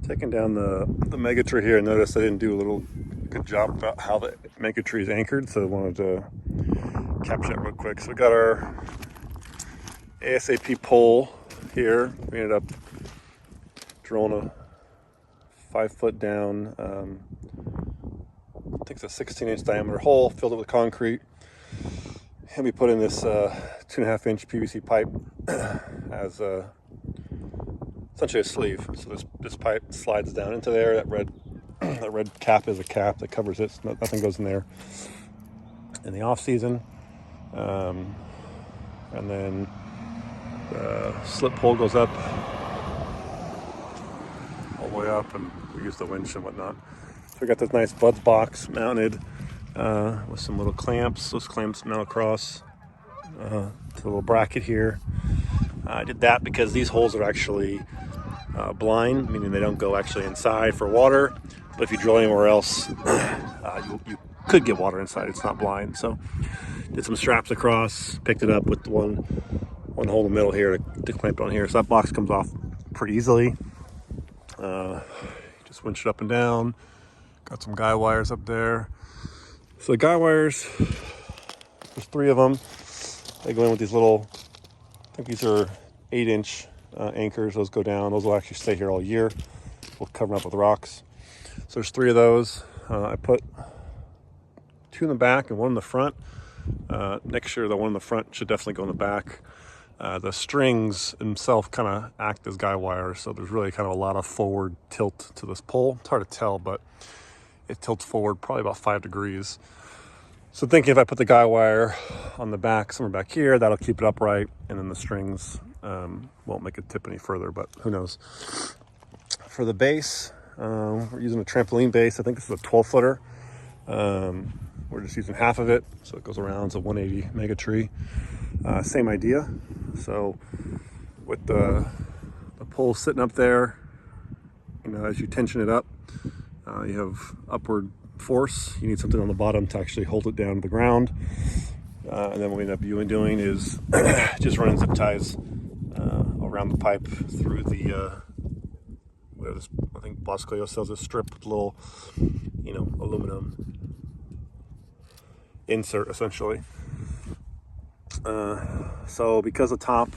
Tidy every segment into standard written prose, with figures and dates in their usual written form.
Taking down the mega tree here, and notice I didn't do a little good job about how the mega tree is anchored, so I wanted to capture that real quick. So we got our ASAP pole here. We ended up drilling a 5 foot down, I think it's a 16-inch diameter hole, filled it with concrete, and we put in this 2.5-inch PVC pipe as essentially a sleeve. So this pipe slides down into there. That red cap is a cap that covers it, so nothing goes in there in the off season. And then the slip pole goes up all the way up, and we use the winch and whatnot. So we got this nice buds box mounted with some little clamps. Those clamps mount across to the little bracket here. I did that because these holes are actually blind, meaning they don't go actually inside for water. But if you drill anywhere else, you could get water inside. It's not blind. So did some straps across, picked it up with one hole in the middle here to clamp it on here. So that box comes off pretty easily. Just winch it up and down. Got some guy wires up there. So the guy wires, there's 3 of them. They go in with these little, I think these are 8-inch anchors. Those go down. Those will actually stay here all year. We'll cover them up with rocks. So there's 3 of those. I put 2 in the back and 1 in the front. Next year, the one in the front should definitely go in the back. The strings themselves kind of act as guy wires, so there's really kind of a lot of forward tilt to this pole. It's hard to tell, but it tilts forward probably about 5 degrees. So thinking if I put the guy wire on the back, somewhere back here, that'll keep it upright, and then the strings won't make it tip any further, but who knows. For the base, we're using a trampoline base. I think this is a 12-footer. We're just using half of it, so it goes around. It's a 180 mega tree. Same idea. So with the pole sitting up there, as you tension it up, you have upward force. You need something on the bottom to actually hold it down to the ground. And then what we end up doing is just running zip ties around the pipe through the whatever this, I think Bosco sells a strip with little, aluminum insert essentially. So because the top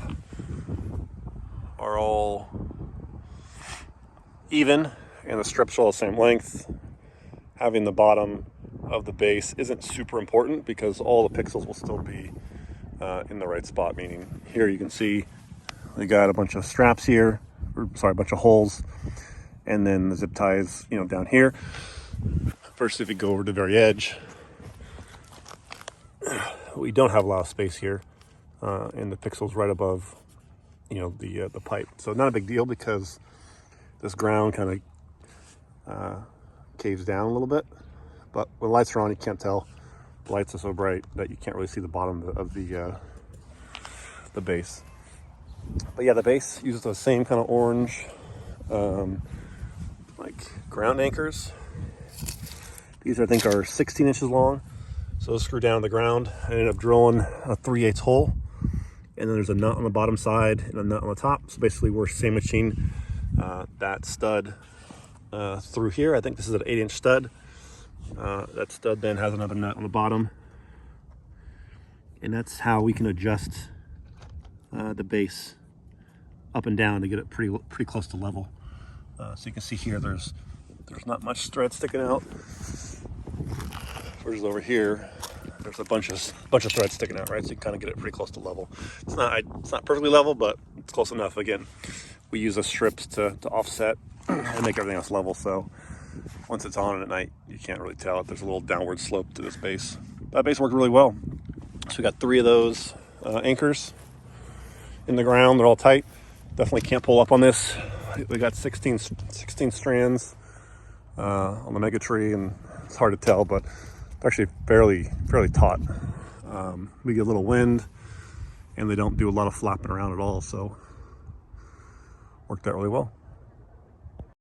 are all even and the strips are all the same length, having the bottom of the base isn't super important because all the pixels will still be in the right spot. Meaning here you can see we got a bunch of straps here, a bunch of holes, and then the zip ties, down here. First, if you go over to the very edge, we don't have a lot of space here, and the pixels right above, the pipe. So not a big deal because this ground kind of caves down a little bit. But when the lights are on, you can't tell. The lights are so bright that you can't really see the bottom of the base. But yeah, the base uses the same kind of orange, like ground anchors. These I think are 16 inches long. So screw down to the ground. I ended up drilling a 3/8 hole, and then there's a nut on the bottom side and a nut on the top. So basically we're sandwiching that stud through here. I think this is an 8-inch stud. That stud then has another nut on the bottom, and that's how we can adjust the base up and down to get it pretty close to level. So you can see here there's not much thread sticking out. Whereas over here, there's a bunch of threads sticking out, right? So you kind of get it pretty close to level. It's not perfectly level, but it's close enough. Again, we use the strips to offset and make everything else level. So once it's on at night, you can't really tell it. There's a little downward slope to this base. That base worked really well. So we got 3 of those anchors in the ground. They're all tight. Definitely can't pull up on this. We got 16 strands on the mega tree, and it's hard to tell, but actually fairly taut. We get a little wind, and they don't do a lot of flapping around at all, so worked out really well.